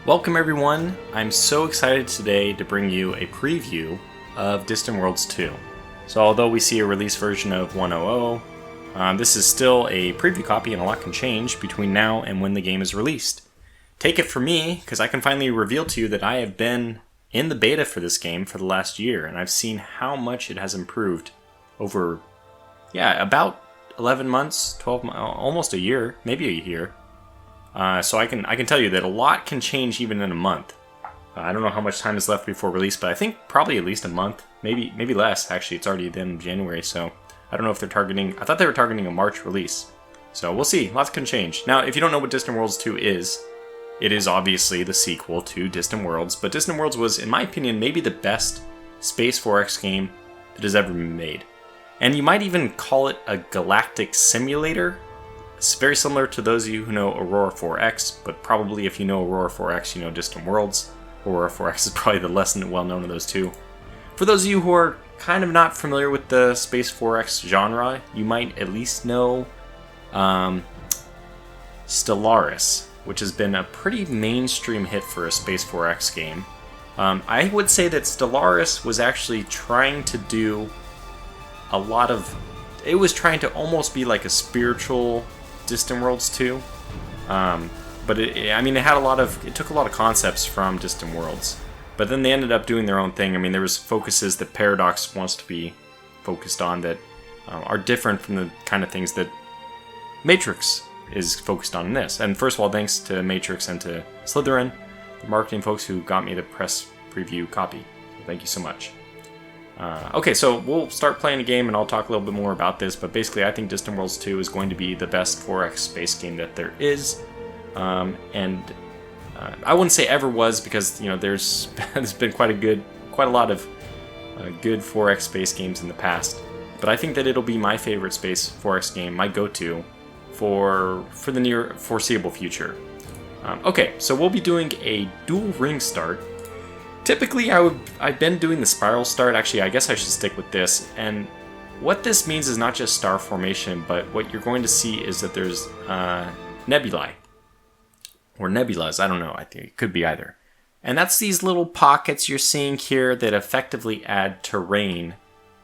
Welcome everyone, I'm so excited today to bring you a preview of Distant Worlds 2. So although we see a release version of 1.00, this is still a preview copy and a lot can change between now and when the game is released. Take it from me, because I can finally reveal to you that I have been in the beta for this game for the last year, and I've seen how much it has improved over, about 11 months, 12 months, almost a year, maybe a year. So I can tell you that a lot can change even in a month. I don't know how much time is left before release, but I think probably at least a month, maybe less. Actually, it's already the end of January, so I don't know if they're targeting. I thought they were targeting a March release, so we'll see. Lots can change. Now, if you don't know what Distant Worlds 2 is, it is obviously the sequel to Distant Worlds, but Distant Worlds was, in my opinion, maybe the best Space 4X game that has ever been made. And you might even call it a galactic simulator. It's very similar to those of you who know Aurora 4X, but probably if you know Aurora 4X, you know Distant Worlds. Aurora 4X is probably the less well-known of those two. For those of you who are kind of not familiar with the Space 4X genre, you might at least know Stellaris, which has been a pretty mainstream hit for a Space 4X game. I would say that Stellaris was actually trying to do a lot of... It was trying to almost be like a spiritual Distant Worlds 2. But it took a lot of concepts from Distant Worlds. But then they ended up doing their own thing. I mean, there was focuses that Paradox wants to be focused on that are different from the kind of things that Matrix is focused on in this. And first of all, thanks to Matrix and to Slytherin, the marketing folks who got me the press preview copy. Thank you so much. Okay, so we'll start playing a game and I'll talk a little bit more about this, but basically I think Distant Worlds 2 is going to be the best 4X space game that there is. I wouldn't say ever was, because there's been quite a lot of good 4X space games in the past. But I think that it'll be my favorite space 4X game, my go-to for the near foreseeable future. Okay, so we'll be doing a dual ring start. Typically, I've been doing the spiral start. Actually, I guess I should stick with this. And what this means is not just star formation, but what you're going to see is that there's nebulae. Or nebulas, I don't know. I think it could be either. And that's these little pockets you're seeing here that effectively add terrain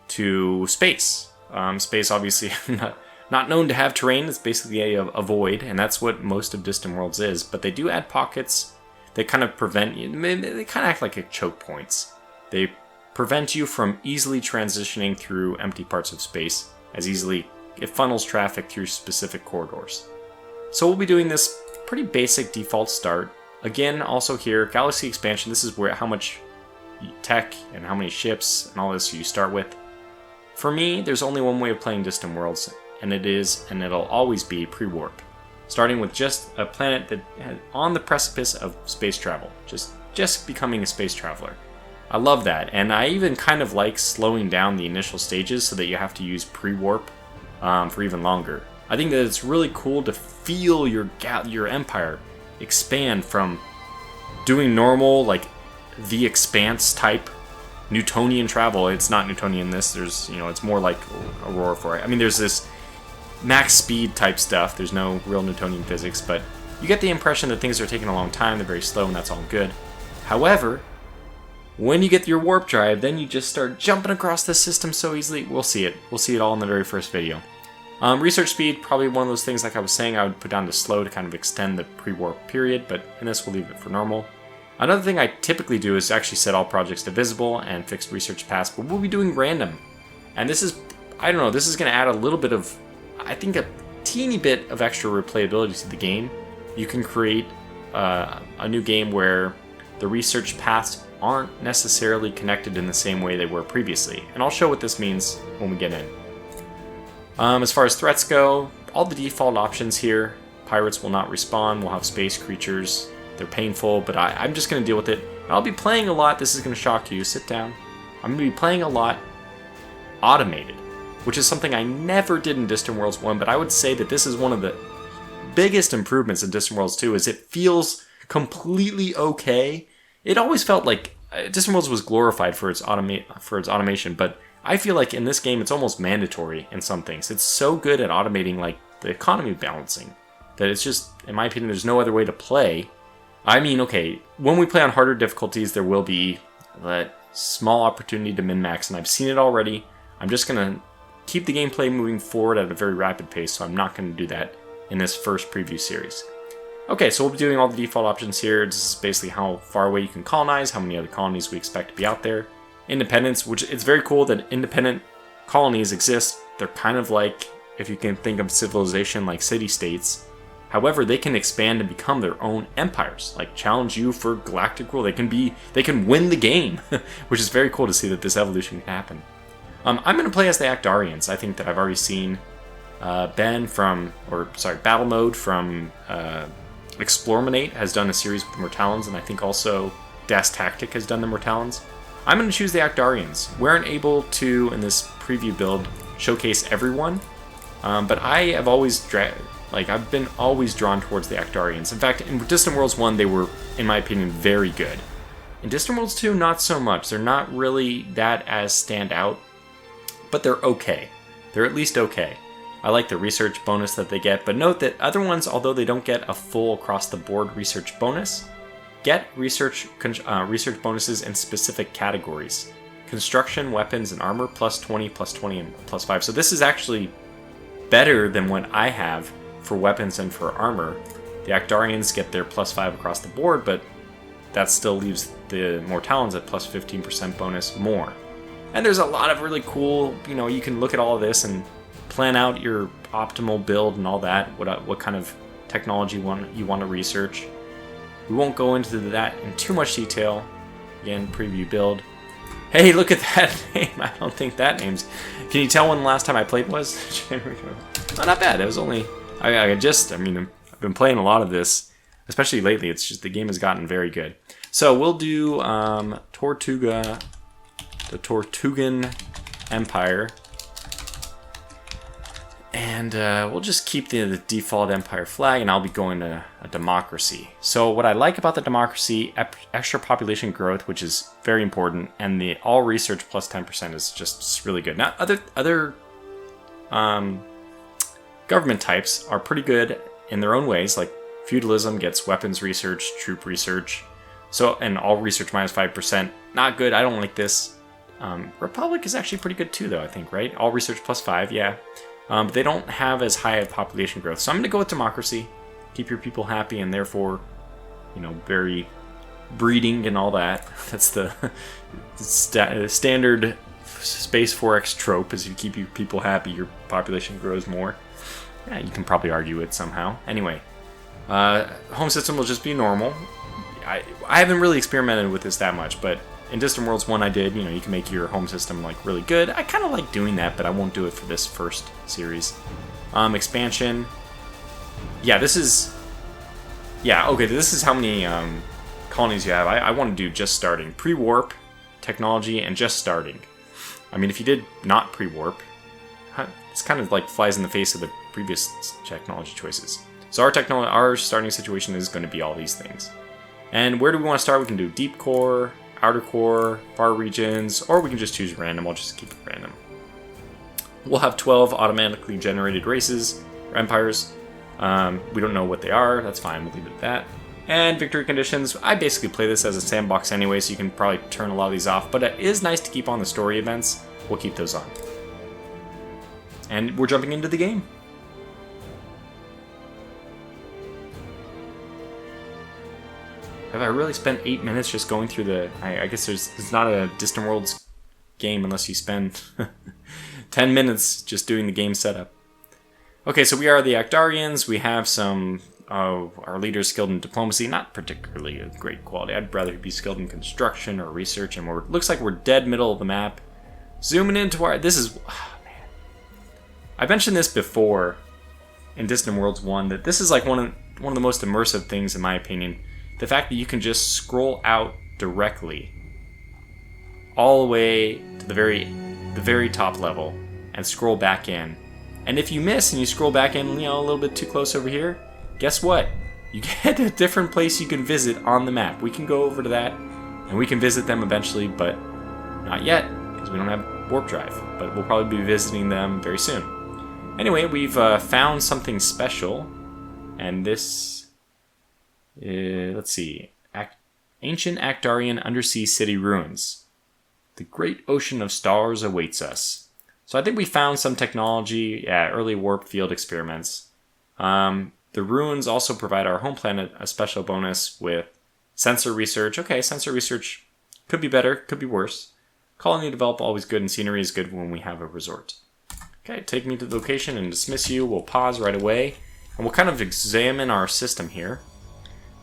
to space. Space, obviously, not known to have terrain. It's basically a void, and that's what most of Distant Worlds is. But they do add pockets. They kind of prevent you, they kind of act like choke points. They prevent you from easily transitioning through empty parts of space as easily. It funnels traffic through specific corridors. So we'll be doing this pretty basic default start. Again, also here, Galaxy expansion, this is how much tech and how many ships and all this you start with. For me, there's only one way of playing Distant Worlds, and it'll always be pre-warp. Starting with just a planet that is on the precipice of space travel. Just becoming a space traveler. I love that, and I even kind of like slowing down the initial stages so that you have to use pre-warp for even longer. I think that it's really cool to feel your empire expand from doing normal, like, the Expanse type Newtonian travel. It's not Newtonian in this, it's more like Aurora 4. I mean, there's this max speed type stuff. There's no real Newtonian physics, but you get the impression that things are taking a long time, they're very slow, and that's all good. However, when you get your warp drive, then you just start jumping across the system so easily. We'll see it. We'll see it all in the very first video. Research speed, probably one of those things, like I was saying, I would put down to slow to kind of extend the pre-warp period, but in this we'll leave it for normal. Another thing I typically do is actually set all projects to visible and fixed research paths, but we'll be doing random. And this is, I don't know, this is going to add a little bit of, I think a teeny bit of extra replayability to the game. You can create a new game where the research paths aren't necessarily connected in the same way they were previously. And I'll show what this means when we get in. As far as threats go, all the default options here. Pirates will not respawn, we'll have space creatures. They're painful, but I'm just going to deal with it. I'll be playing a lot, this is going to shock you, sit down. I'm going to be playing a lot automated, which is something I never did in Distant Worlds 1, but I would say that this is one of the biggest improvements in Distant Worlds 2, is it feels completely okay. It always felt like Distant Worlds was glorified for its automation, but I feel like in this game it's almost mandatory in some things. It's so good at automating like the economy balancing that it's just, in my opinion, there's no other way to play I mean, okay, when we play on harder difficulties, there will be that small opportunity to min-max, and I've seen it already. I'm just going to keep the gameplay moving forward at a very rapid pace, so I'm not going to do that in this first preview series. Okay, so we'll be doing all the default options here. This is basically how far away you can colonize, how many other colonies we expect to be out there. Independence, which it's very cool that independent colonies exist. They're kind of like, if you can think of civilization like city-states. However, they can expand and become their own empires, like challenge you for galactic rule. They can win the game, which is very cool to see that this evolution can happen. I'm going to play as the Actarians. I think that I've already seen Battle Mode from Explorminate has done a series with the Mortallons, and I think also Das Tactic has done the Mortallons. I'm going to choose the Actarians. We aren't able to, in this preview build, showcase everyone, but I have always I've been always drawn towards the Actarians. In fact, in Distant Worlds 1, they were, in my opinion, very good. In Distant Worlds 2, not so much. They're not really that as stand out, but they're okay. They're at least okay. I like the research bonus that they get, but note that other ones, although they don't get a full across-the-board research bonus, get research bonuses in specific categories. Construction, weapons, and armor, plus 20, and plus 5. So this is actually better than what I have for weapons and for armor. The Actarians get their plus 5 across the board, but that still leaves the Mortallons at plus 15% bonus more. And there's a lot of really cool, you can look at all of this and plan out your optimal build and all that, what kind of technology you want to research. We won't go into that in too much detail. Again, preview build. Hey, look at that name. I don't think that name's... Can you tell when the last time I played was? Oh, not bad. It was only... I've been playing a lot of this, especially lately. It's just the game has gotten very good. So we'll do Tortuga, the Tortugan Empire. And we'll just keep the default empire flag, and I'll be going to a democracy. So what I like about the democracy, extra population growth, which is very important, and the all research plus 10% is just really good. Now, other government types are pretty good in their own ways, like feudalism gets weapons research, troop research, and all research minus 5%. Not good, I don't like this. Republic is actually pretty good too, though, I think, right? All research plus 5, yeah. But they don't have as high a population growth. So I'm going to go with democracy. Keep your people happy and therefore, very breeding and all that. That's the standard Space 4X trope, is you keep your people happy, your population grows more. Yeah, you can probably argue it somehow. Anyway, home system will just be normal. I haven't really experimented with this that much, but in Distant Worlds 1 I did. You can make your home system really good. I kind of like doing that, but I won't do it for this first series. Expansion. Yeah, this is... Yeah, okay, this is how many colonies you have. I want to do just starting. Pre-warp, technology, and just starting. I mean, if you did not pre-warp, it's kind of like flies in the face of the previous technology choices. So our starting situation is going to be all these things. And where do we want to start? We can do deep core, outer core, far regions, or we can just choose random. I'll just keep it random. We'll have 12 automatically generated races, or empires. We don't know what they are. That's fine. We'll leave it at that. And victory conditions. I basically play this as a sandbox anyway, so you can probably turn a lot of these off. But it is nice to keep on the story events. We'll keep those on. And we're jumping into the game. Have I really spent 8 minutes just going through the... I guess it's not a Distant Worlds game unless you spend 10 minutes just doing the game setup. Okay, so we are the Actarians. We have some... our leaders skilled in diplomacy. Not particularly a great quality. I'd rather be skilled in construction or research. And looks like we're dead middle of the map. Zooming into our... This is... Oh, man. I mentioned this before in Distant Worlds 1, that this is like one of the most immersive things in my opinion. The fact that you can just scroll out directly all the way to the very top level and scroll back in. And if you miss and you scroll back in, a little bit too close over here, guess what? You get a different place you can visit on the map. We can go over to that and we can visit them eventually, but not yet because we don't have warp drive. But we'll probably be visiting them very soon. Anyway, we've found something special, and this Let's see. Ancient Actarian undersea city ruins. The great ocean of stars awaits us. So I think we found some technology, early warp field experiments. The ruins also provide our home planet a special bonus with sensor research. Okay, sensor research could be better, could be worse. Colony develop, always good, and scenery is good when we have a resort. Okay, take me to the location and dismiss you. We'll pause right away, and we'll kind of examine our system here.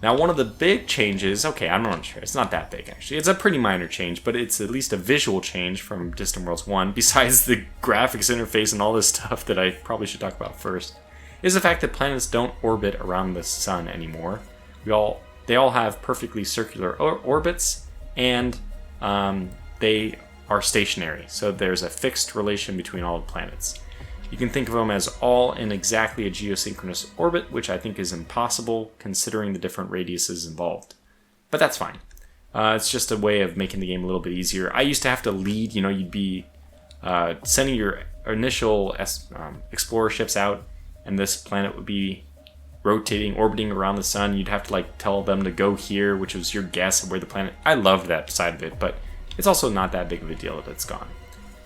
Now, one of the big changes, okay, I'm not sure, it's not that big actually. It's a pretty minor change, but it's at least a visual change from Distant Worlds 1, besides the graphics interface and all this stuff that I probably should talk about first, is the fact that planets don't orbit around the sun anymore. They all have perfectly circular orbits, and they are stationary, so there's a fixed relation between all the planets. You can think of them as all in exactly a geosynchronous orbit, which I think is impossible considering the different radiuses involved. But that's fine. It's just a way of making the game a little bit easier. I used to have to lead, you'd be sending your initial explorer ships out, and this planet would be orbiting around the sun. You'd have to tell them to go here, which was your guess of where the planet... I loved that side of it, but it's also not that big of a deal that it's gone.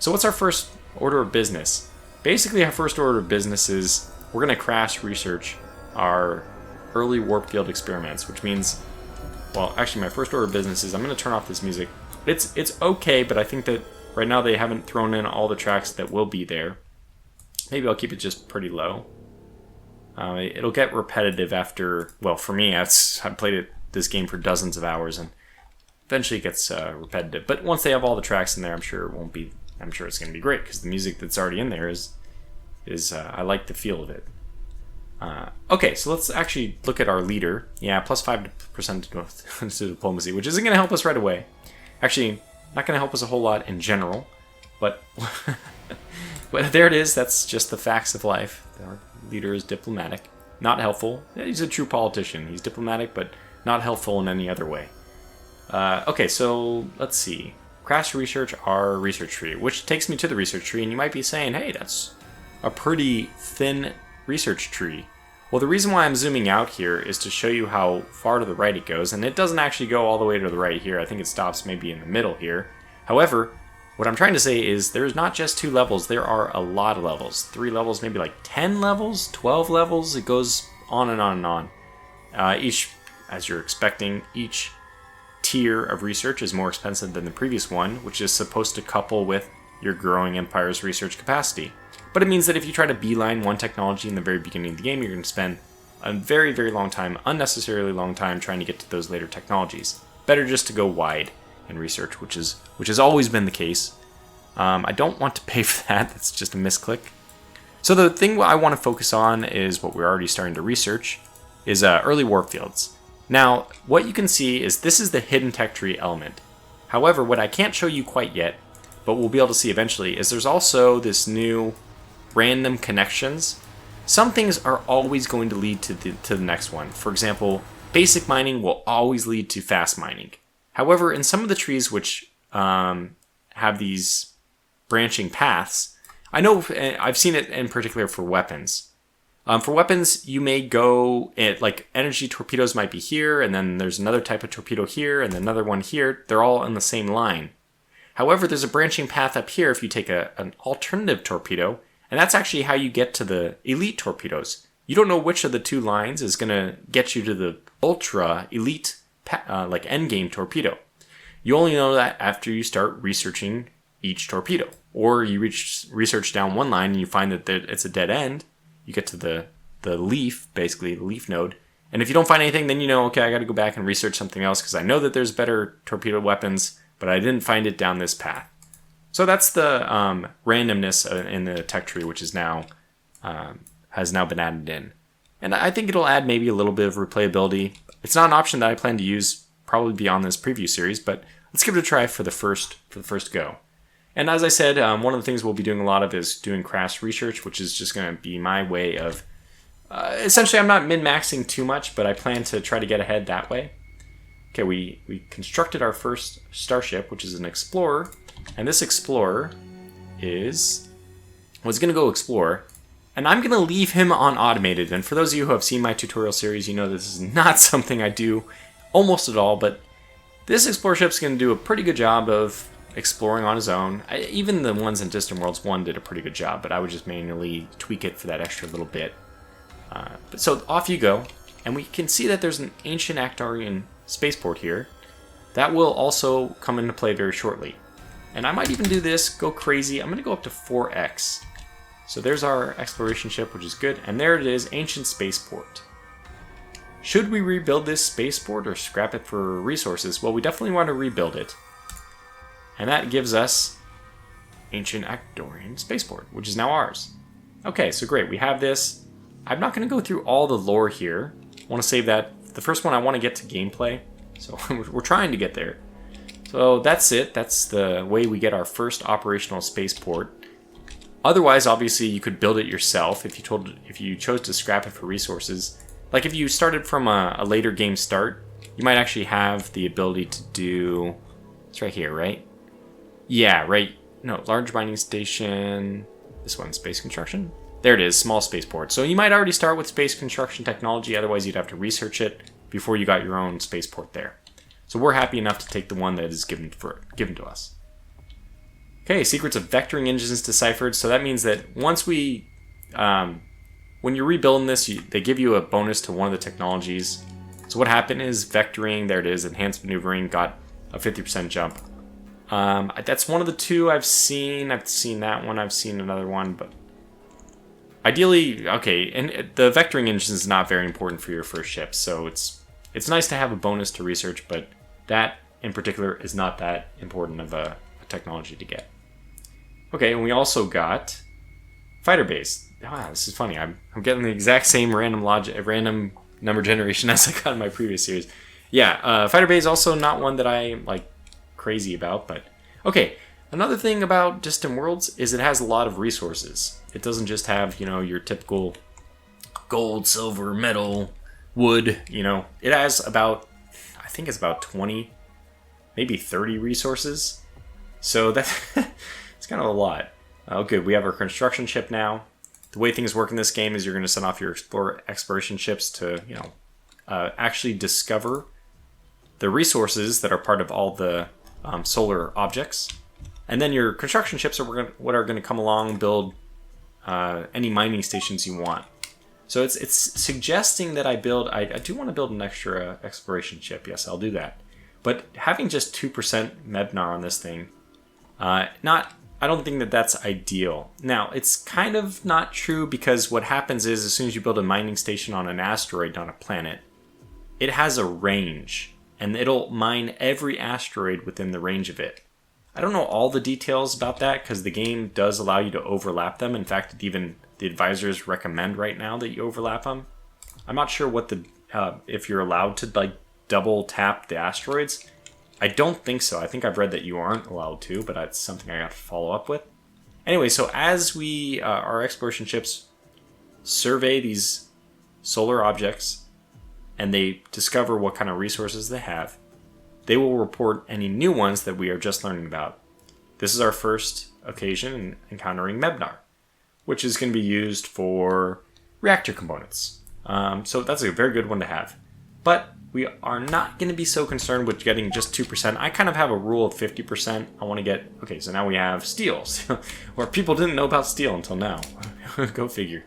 So what's our first order of business? Basically, our first order of business is we're going to crash research our early warp field experiments, which means, well, actually my first order of business is I'm going to turn off this music. It's okay, but I think that right now they haven't thrown in all the tracks that will be there. Maybe I'll keep it just pretty low. It'll get repetitive after, well, for me, I've played this game for dozens of hours, and eventually it gets repetitive. But once they have all the tracks in there, I'm sure it's going to be great, because the music that's already in there is I like the feel of it. Okay, so let's actually look at our leader. Yeah, plus 5% to diplomacy, which isn't going to help us right away. Actually, not going to help us a whole lot in general, but but there it is. That's just the facts of life. Our leader is diplomatic, not helpful. He's a true politician. He's diplomatic, but not helpful in any other way. Okay, so let's see. Crash research our research tree, which takes me to the research tree, and you might be saying, hey, that's a pretty thin research tree. Well, the reason why I'm zooming out here is to show you how far to the right it goes, and it doesn't actually go all the way to the right here. I think it stops maybe in the middle here. However, what I'm trying to say is there's not just 2 levels, there are a lot of levels. 3 levels, maybe 10 levels, 12 levels, it goes on and on and on. Each, as you're expecting, each tier of research is more expensive than the previous one, which is supposed to couple with your growing empire's research capacity. But it means that if you try to beeline one technology in the very beginning of the game, you're going to spend a very, very long time, unnecessarily long time, trying to get to those later technologies. Better just to go wide in research, which has always been the case. I don't want to pay for that. That's just a misclick. So the thing I want to focus on is what we're already starting to research, is early warp fields. Now, what you can see is this is the hidden tech tree element. However, what I can't show you quite yet, but we'll be able to see eventually, is there's also this new random connections. Some things are always going to lead to the next one. For example, basic mining will always lead to fast mining. However, in some of the trees which have these branching paths, I know I've seen it in particular for weapons. For weapons, you may go, energy torpedoes might be here, and then there's another type of torpedo here, and another one here. They're all in the same line. However, there's a branching path up here if you take an alternative torpedo, and that's actually how you get to the elite torpedoes. You don't know which of the 2 lines is going to get you to the ultra elite, endgame torpedo. You only know that after you start researching each torpedo. Or you research down one line and you find that it's a dead end. You get to the leaf, basically the leaf node. And if you don't find anything, then you know, okay, I got to go back and research something else because I know that there's better torpedo weapons, but I didn't find it down this path. So that's the randomness in the tech tree, which is now has now been added in. And I think it'll add maybe a little bit of replayability. It's not an option that I plan to use probably beyond this preview series, but let's give it a try for the first go. And as I said, one of the things we'll be doing a lot of is doing crash research, which is just going to be my way of... essentially, I'm not min-maxing too much, but I plan to try to get ahead that way. Okay, we constructed our first starship, which is an explorer. And this explorer is... well, it's going to go explore. And I'm going to leave him on automated. And for those of you who have seen my tutorial series, you know this is not something I do almost at all. But this explorer ship's going to do a pretty good job of exploring on his own. Even the ones in Distant Worlds 1 did a pretty good job, but I would just manually tweak it for that extra little bit. But so off you go. And we can see that there's an ancient Actarian spaceport here. That will also come into play very shortly. And I might even do this, go crazy. I'm going to go up to 4x. So there's our exploration ship, which is good. And there it is, ancient spaceport. Should we rebuild this spaceport or scrap it for resources? Well, we definitely want to rebuild it. And that gives us ancient Actarian spaceport, which is now ours. Okay, so great, we have this. I'm not going to go through all the lore here. I want to save that. The first one I want to get to gameplay. So we're trying to get there. So that's it. That's the way we get our first operational spaceport. Otherwise, obviously, you could build it yourself if you chose to scrap it for resources. Like if you started from a later game start, you might actually have the ability to do. It's right here, right? Yeah, right. No, large mining station. This one, space construction. There it is, small spaceport. So you might already start with space construction technology. Otherwise, you'd have to research it before you got your own spaceport there. So we're happy enough to take the one that is given to us. Okay, secrets of vectoring engines deciphered. So that means that once we, when you're rebuilding this, they give you a bonus to one of the technologies. So what happened is vectoring, there it is, enhanced maneuvering, got a 50% jump. That's one of the two I've seen. I've seen that one, I've seen another one, but ideally, okay, and the vectoring engine is not very important for your first ship, so it's nice to have a bonus to research, but that in particular is not that important of a technology to get. Okay, and we also got fighter base. Wow, this is funny. I'm getting the exact same random number generation as I got in my previous series. Yeah, fighter base is also not one that I like crazy about, but okay. Another thing about Distant Worlds is it has a lot of resources. It doesn't just have, your typical gold, silver, metal, wood, It has about, I think it's about 20, maybe 30 resources. So that it's kind of a lot. Oh, good. We have our construction ship now. The way things work in this game is you're going to send off your exploration ships to, actually discover the resources that are part of all the solar objects. And then your construction ships are what are going to come along, build any mining stations you want. So it's suggesting that I do want to build an extra exploration ship. Yes, I'll do that. But having just 2% Mebnar on this thing, I don't think that that's ideal. Now, it's kind of not true because what happens is as soon as you build a mining station on an asteroid on a planet, it has a range, and it'll mine every asteroid within the range of it. I don't know all the details about that because the game does allow you to overlap them. In fact, even the advisors recommend right now that you overlap them. I'm not sure what if you're allowed to double tap the asteroids. I don't think so. I think I've read that you aren't allowed to, but that's something I got to follow up with. Anyway, so as our exploration ships survey these solar objects and they discover what kind of resources they have, they will report any new ones that we are just learning about. This is our first occasion in encountering Mebnar, which is going to be used for reactor components. So that's a very good one to have. But we are not going to be so concerned with getting just 2%. I kind of have a rule of 50%. I want to get... Okay, so now we have steel. Where people didn't know about steel until now. Go figure.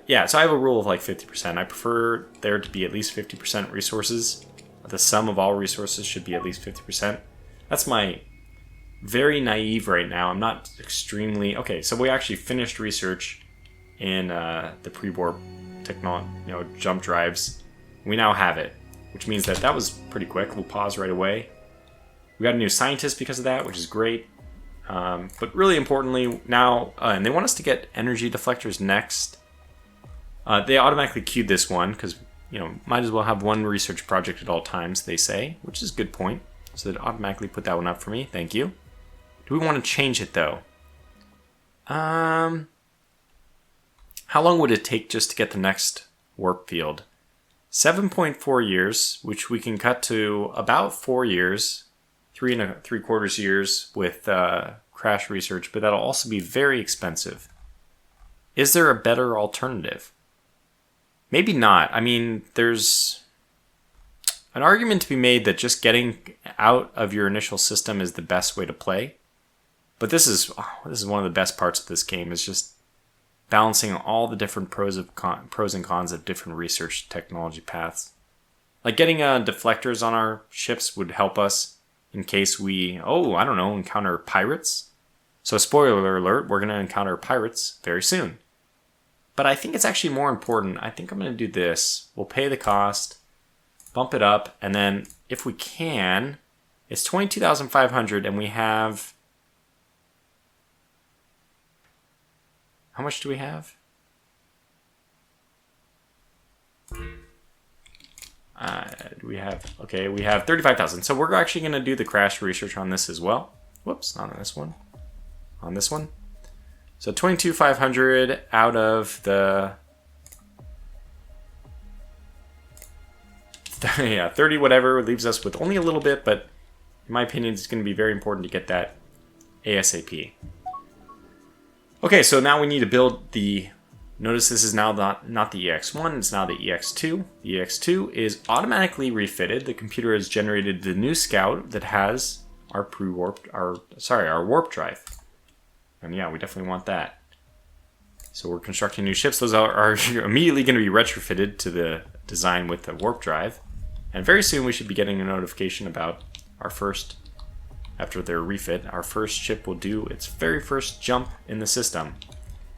Yeah, so I have a rule of 50%. I prefer there to be at least 50% resources. The sum of all resources should be at least 50%. That's my very naive right now. I'm not extremely... Okay, so we actually finished research in the pre-warp jump drives. We now have it, which means that was pretty quick. We'll pause right away. We got a new scientist because of that, which is great. But really importantly, now... and they want us to get energy deflectors next. They automatically queued this one because... might as well have one research project at all times, they say, which is a good point. So they automatically put that one up for me. Thank you. Do we want to change it, though? How long would it take just to get the next warp field? 7.4 years, which we can cut to about 4 years, 3 3/4 years with crash research, but that'll also be very expensive. is there a better alternative? Maybe not. I mean, there's an argument to be made that just getting out of your initial system is the best way to play. But this is one of the best parts of this game, is just balancing all the different pros and cons of different research technology paths. Like getting deflectors on our ships would help us in case we, encounter pirates. So spoiler alert, we're going to encounter pirates very soon. But I think it's actually more important. I think I'm going to do this. We'll pay the cost, bump it up, and then if we can, it's 22,500 and we have... How much do we have? We have 35,000. So we're actually going to do the crash research on this as well. Whoops, not on this one. On this one. So 22,500 out of the... yeah, 30 whatever leaves us with only a little bit, but in my opinion, it's going to be very important to get that ASAP. Okay, so now we need to build the... Notice this is now not the EX1, it's now the EX2. The EX2 is automatically refitted. The computer has generated the new scout that has our warp drive. And yeah, we definitely want that. So we're constructing new ships. Those are immediately going to be retrofitted to the design with the warp drive. And very soon we should be getting a notification about our first, after their refit, our first ship will do its very first jump in the system.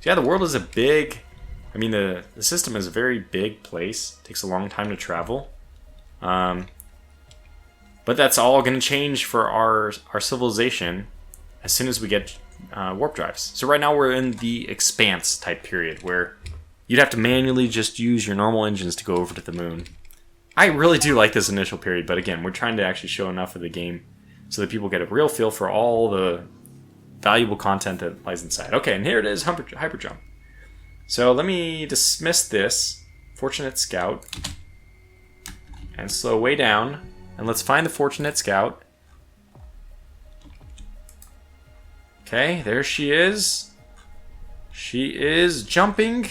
So yeah, the world is the system is a very big place. It takes a long time to travel. But that's all going to change for our civilization as soon as we get warp drives. So right now we're in the expanse type period where you'd have to manually just use your normal engines to go over to the moon. I really do like this initial period, but again, we're trying to actually show enough of the game so that people get a real feel for all the valuable content that lies inside. Okay, and here it is, hyperjump. So let me dismiss this Fortunate Scout and slow way down, and let's find the Fortunate Scout. Okay, there she is. She is jumping.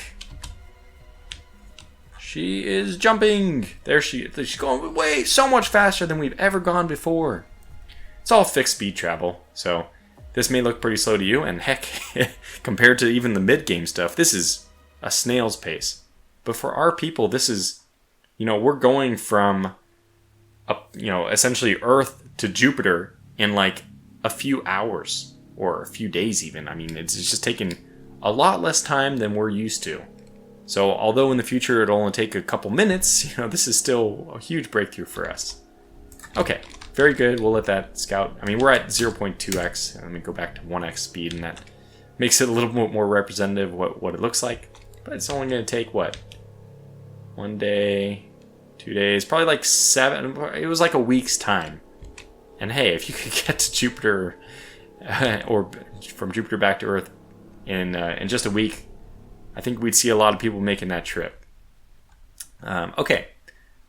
She is jumping. There she's going way so much faster than we've ever gone before. It's all fixed speed travel, so this may look pretty slow to you, and heck, compared to even the mid-game stuff, this is a snail's pace. But for our people, this is, we're going from, essentially Earth to Jupiter in like a few hours, or a few days even. I mean, it's just taking a lot less time than we're used to. So although in the future it'll only take a couple minutes, this is still a huge breakthrough for us. Okay, very good. We'll let that scout. I mean, we're at 0.2x. Let me go back to 1x speed, and that makes it a little bit more representative of what it looks like. But it's only going to take, what? 1 day, 2 days, probably like 7. It was like a week's time. And hey, if you could get to Jupiter, or from Jupiter back to Earth in just a week, I think we'd see a lot of people making that trip. Okay,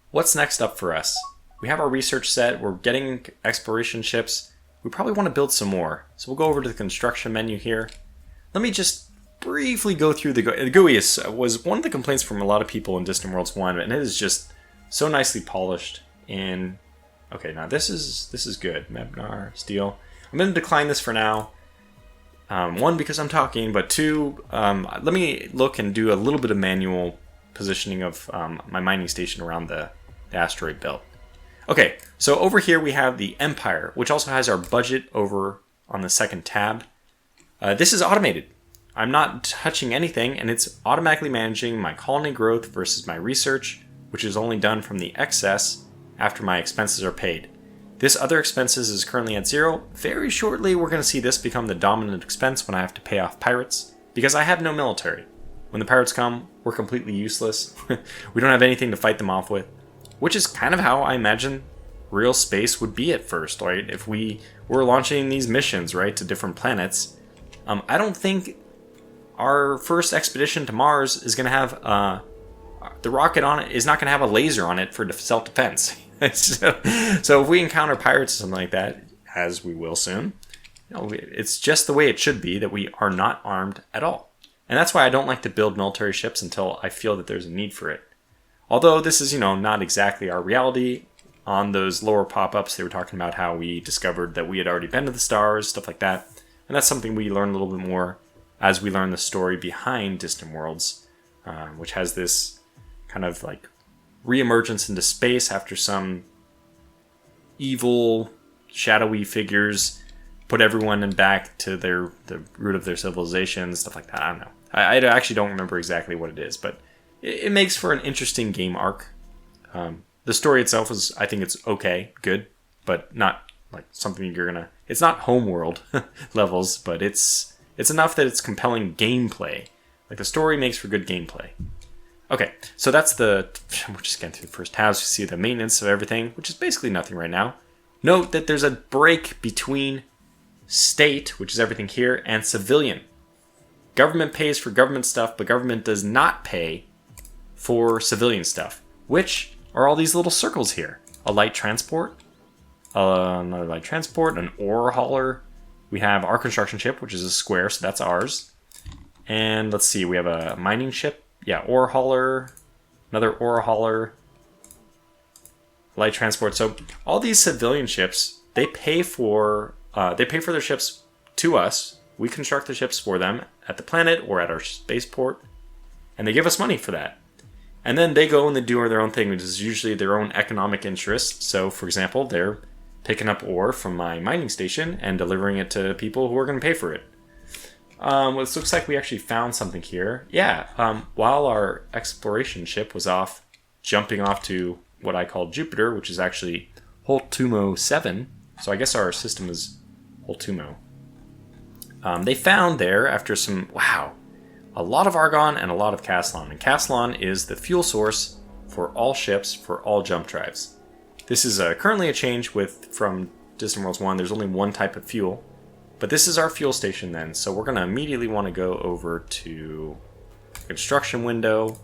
what's next up for us? We have our research set. We're getting exploration ships. We probably want to build some more. So we'll go over to the construction menu here. Let me just briefly go through the GUI. Was one of the complaints from a lot of people in Distant Worlds 1, and it is just so nicely polished. And okay, now this is good. Mebnar, steel. I'm going to decline this for now. One, because I'm talking, but two, let me look and do a little bit of manual positioning of my mining station around the asteroid belt. Okay, so over here we have the Empire, which also has our budget over on the second tab. This is automated. I'm not touching anything, and it's automatically managing my colony growth versus my research, which is only done from the excess after my expenses are paid. This other expenses is currently at 0. Very shortly, we're going to see this become the dominant expense when I have to pay off pirates, because I have no military. When the pirates come, we're completely useless. We don't have anything to fight them off with, which is kind of how I imagine real space would be at first, right? If we were launching these missions, right, to different planets, I don't think our first expedition to Mars is going to have the rocket on it is not going to have a laser on it for self-defense. So if we encounter pirates or something like that, as we will soon, it's just the way it should be, that we are not armed at all. And that's why I don't like to build military ships until I feel that there's a need for it. Although this is, not exactly our reality. On those lower pop-ups, they were talking about how we discovered that we had already been to the stars, stuff like that. And that's something we learn a little bit more as we learn the story behind Distant Worlds, which has this kind of like reemergence into space after some evil, shadowy figures put everyone back to the root of their civilization, stuff like that. I don't know. I actually don't remember exactly what it is, but it makes for an interesting game arc. The story itself is, I think it's okay, good, but not like something you're gonna... It's not homeworld levels, but it's enough that it's compelling gameplay. Like, the story makes for good gameplay. Okay, so that's we're just getting through the first tabs. You see the maintenance of everything, which is basically nothing right now. Note that there's a break between state, which is everything here, and civilian. Government pays for government stuff, but government does not pay for civilian stuff, which are all these little circles here. A light transport, another light transport, an ore hauler. We have our construction ship, which is a square, so that's ours. And let's see, we have a mining ship. Yeah, ore hauler, another ore hauler, light transport. So all these civilian ships, they pay for their ships to us. We construct the ships for them at the planet or at our spaceport, and they give us money for that. And then they go and they do their own thing, which is usually their own economic interest. So, for example, they're picking up ore from my mining station and delivering it to people who are going to pay for it. Well, this looks like we actually found something here. Yeah, while our exploration ship was off, jumping off to what I call Jupiter, which is actually Holtumo 7. So I guess our system is Holtumo. They found there, after a lot of argon and a lot of Caslon. And Caslon is the fuel source for all ships, for all jump drives. This is currently a change from Distant Worlds 1. There's only one type of fuel. But this is our fuel station then. So we're going to immediately want to go over to construction window.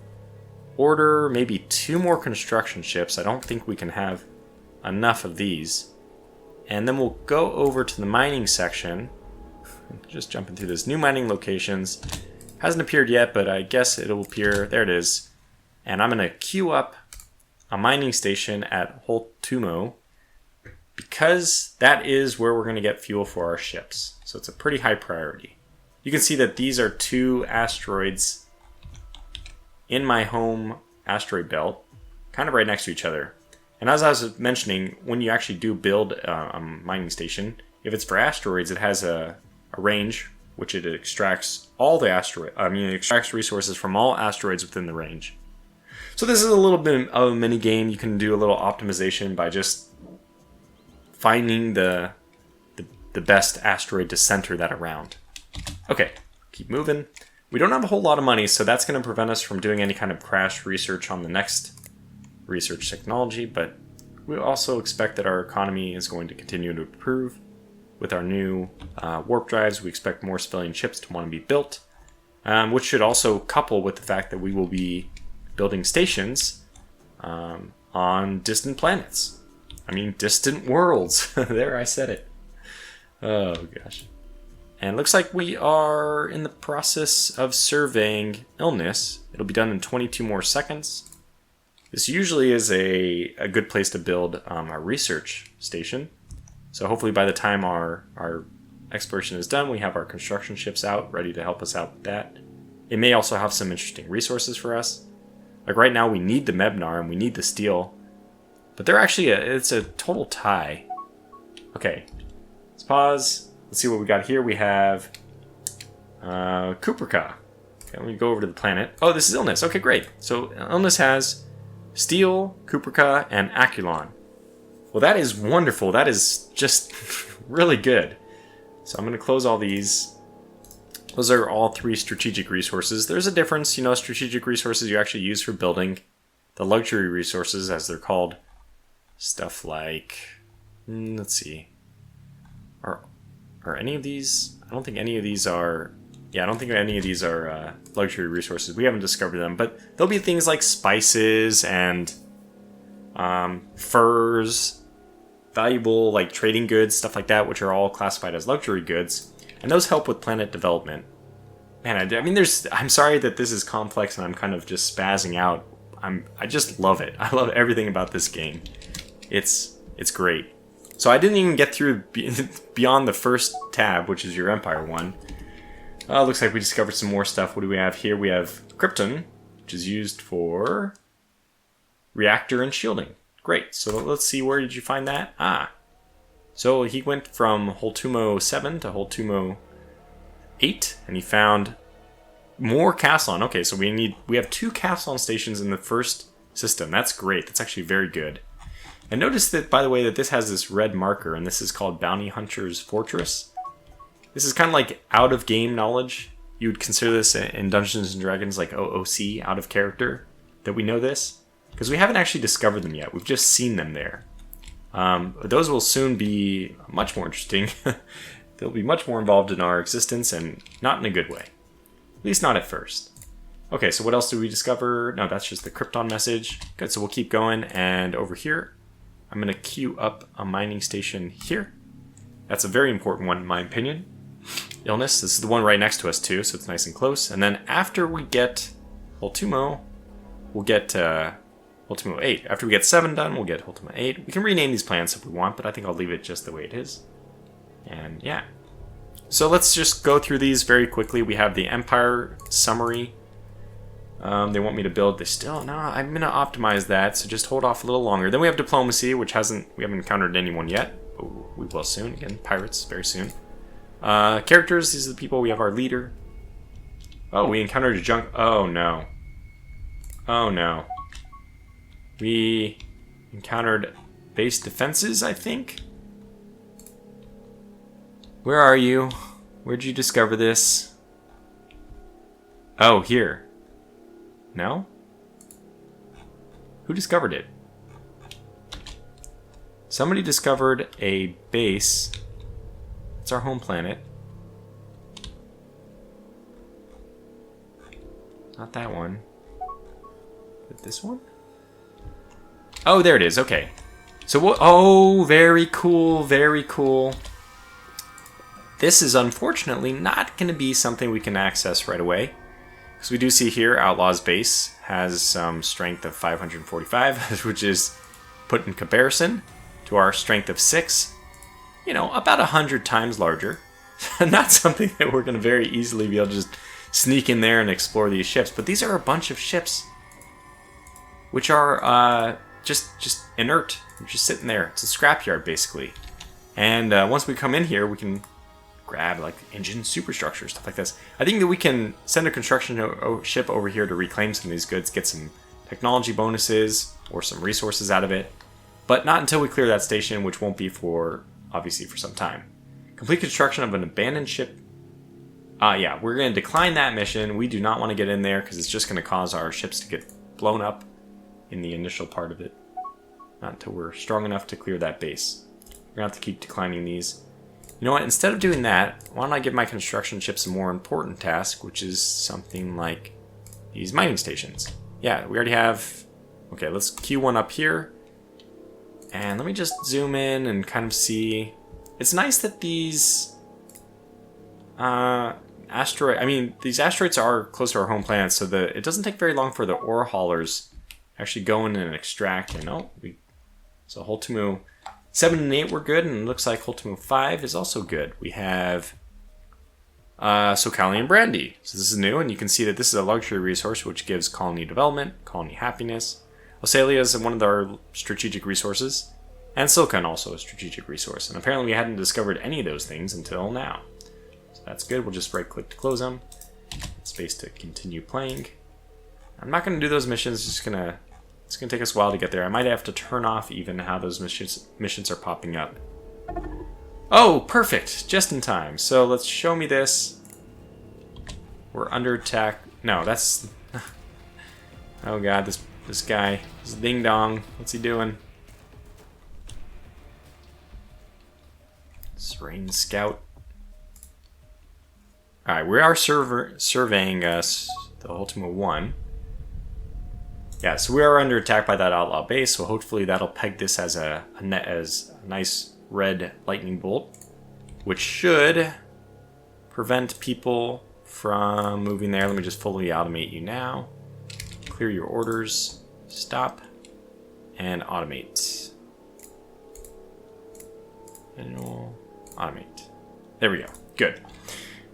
Order maybe 2 more construction ships. I don't think we can have enough of these. And then we'll go over to the mining section. Just jumping through this. New mining locations. Hasn't appeared yet, but I guess it'll appear. There it is. And I'm going to queue up a mining station at Holtumo because that is where we're going to get fuel for our ships. So it's a pretty high priority. You can see that these are 2 asteroids in my home asteroid belt, kind of right next to each other. And as I was mentioning, when you actually do build a mining station, if it's for asteroids, it has a range, which it extracts it extracts resources from all asteroids within the range. So this is a little bit of a mini game. You can do a little optimization by just finding the best asteroid to center that around. Okay, keep moving. We don't have a whole lot of money, so that's going to prevent us from doing any kind of crash research on the next research technology, but we also expect that our economy is going to continue to improve. With our new warp drives, we expect more civilian ships to want to be built, which should also couple with the fact that we will be building stations on distant planets. I mean, distant worlds. There, I said it. Oh, gosh. And it looks like we are in the process of surveying illness. It'll be done in 22 more seconds. This usually is a good place to build our research station. So hopefully by the time our exploration is done, we have our construction ships out, ready to help us out with that. It may also have some interesting resources for us. Like right now, we need the Mebnar and we need the steel. But they're actually, it's a total tie. Okay, let's pause. Let's see what we got here. We have Kuprika. Okay, let me go over to the planet. Oh, this is Illness. Okay, great. So Illness has steel, Kuprika, and Aculon. Well, that is wonderful. That is just really good. So I'm going to close all these. Those are all 3 strategic resources. There's a difference, strategic resources you actually use for building. The luxury resources, as they're called, stuff like, let's see, are any of these? I don't think any of these are. Yeah, I don't think any of these are luxury resources. We haven't discovered them, but there'll be things like spices and furs, valuable like trading goods, stuff like that, which are all classified as luxury goods, and those help with planet development. Man, I mean, I'm sorry that this is complex and I'm kind of just spazzing out. I just love it. I love everything about this game. It's great. So I didn't even get through beyond the first tab, which is your Empire one. Looks like we discovered some more stuff. What do we have here? We have Krypton, which is used for reactor and shielding. Great. So let's see, where did you find that? So he went from Holtumo 7 to Holtumo 8, and he found more Castlon. Okay, so we have 2 Castlon stations in the first system. That's great. That's actually very good. And notice that, by the way, that this has this red marker, and this is called Bounty Hunter's Fortress. This is kind of like out-of-game knowledge. You would consider this in Dungeons & Dragons like OOC, out of character, that we know this. Because we haven't actually discovered them yet. We've just seen them there. But those will soon be much more interesting. They'll be much more involved in our existence, and not in a good way. At least not at first. Okay, so what else did we discover? No, that's just the Krypton message. Good, so we'll keep going, and over here, I'm going to queue up a mining station here. That's a very important one in my opinion. Illness, this is the one right next to us too, so it's nice and close. And then after we get Holtumo, we'll get Holtumo 8. After we get 7 done, we'll get Holtumo 8. We can rename these plants if we want, but I think I'll leave it just the way it is. And yeah. So let's just go through these very quickly. We have the Empire summary. They want me to build this still. No, I'm going to optimize that, so just hold off a little longer. Then we have diplomacy, which we haven't encountered anyone yet. But we will soon. Again, pirates, very soon. Characters, these are the people. We have our leader. Oh, we encountered a junk. Oh, no. Oh, no. We encountered base defenses, I think. Where are you? Where'd you discover this? Oh, here. No? Who discovered it? Somebody discovered a base. It's our home planet. Not that one. But this one? Oh, there it is. Okay. So what? Oh, very cool. Very cool. This is unfortunately not going to be something we can access right away. Because we do see here, Outlaw's base has some strength of 545, which is put in comparison to our strength of 6. You know, about 100 times larger. Not something that we're going to very easily be able to just sneak in there and explore these ships. But these are a bunch of ships which are just inert. They're just sitting there. It's a scrapyard, basically. And once we come in here, we can grab like engine superstructure, stuff like this. I think that we can send a construction ship over here to reclaim some of these goods, get some technology bonuses or some resources out of it. But not until we clear that station, which won't be for, obviously, for some time. Complete construction of an abandoned ship. Yeah, we're going to decline that mission. We do not want to get in there because it's just going to cause our ships to get blown up in the initial part of it. Not until we're strong enough to clear that base. We're going to have to keep declining these. You know what? Instead of doing that, why don't I give my construction ships a more important task, which is something like these mining stations. Yeah, we already have... Okay, let's queue one up here. And let me just zoom in and kind of see... It's nice that these... these asteroids are close to our home planet, so it doesn't take very long for the ore haulers actually go in and extract. And so Holtumo 7 and 8 were good, and it looks like Holtumo 5 is also good. We have Socalian Brandy. So this is new, and you can see that this is a luxury resource which gives colony development, colony happiness. Osalia is one of our strategic resources, and Silicon also a strategic resource. And apparently we hadn't discovered any of those things until now. So that's good. We'll just right-click to close them. Space to continue playing. I'm not going to do those missions. It's going to take us a while to get there. I might have to turn off even how those missions are popping up. Oh, perfect! Just in time. So let's show me this. We're under attack. No, that's... Oh god, this guy. This ding dong. What's he doing? Rain Scout. Alright, we are surveying us, the Ultima 1. Yeah, so we are under attack by that outlaw base, so hopefully that'll peg this as a nice red lightning bolt, which should prevent people from moving there. Let me just fully automate you now. Clear your orders. Stop. And automate. Manual. Automate. There we go. Good.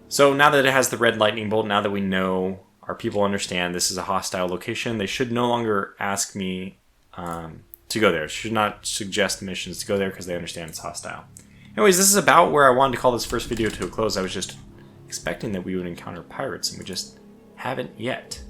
So now that it has the red lightning bolt, now that we know our people understand this is a hostile location, they should no longer ask me to go there. Should not suggest missions to go there because they understand it's hostile. Anyways, this is about where I wanted to call this first video to a close. I was just expecting that we would encounter pirates, and we just haven't yet,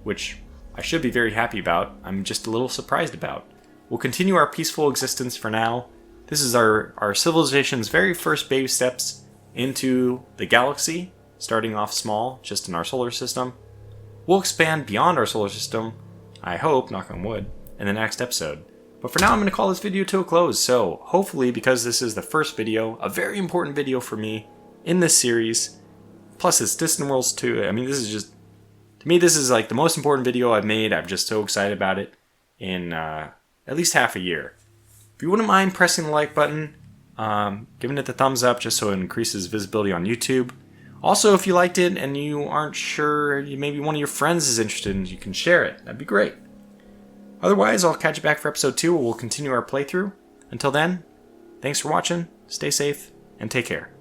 which I should be very happy about. I'm just a little surprised about. We'll continue our peaceful existence for now. This is our civilization's very first baby steps into the galaxy, starting off small, just in our solar system. We'll expand beyond our solar system, I hope, knock on wood, in the next episode. But for now, I'm going to call this video to a close. So hopefully, because this is the first video, a very important video for me in this series, plus it's Distant Worlds 2. I mean, this is just, to me, this is like the most important video I've made. I'm just so excited about it in at least half a year. If you wouldn't mind pressing the like button, giving it the thumbs up just so it increases visibility on YouTube. Also, if you liked it and you aren't sure, maybe one of your friends is interested and you can share it. That'd be great. Otherwise, I'll catch you back for episode 2 where we'll continue our playthrough. Until then, thanks for watching, stay safe, and take care.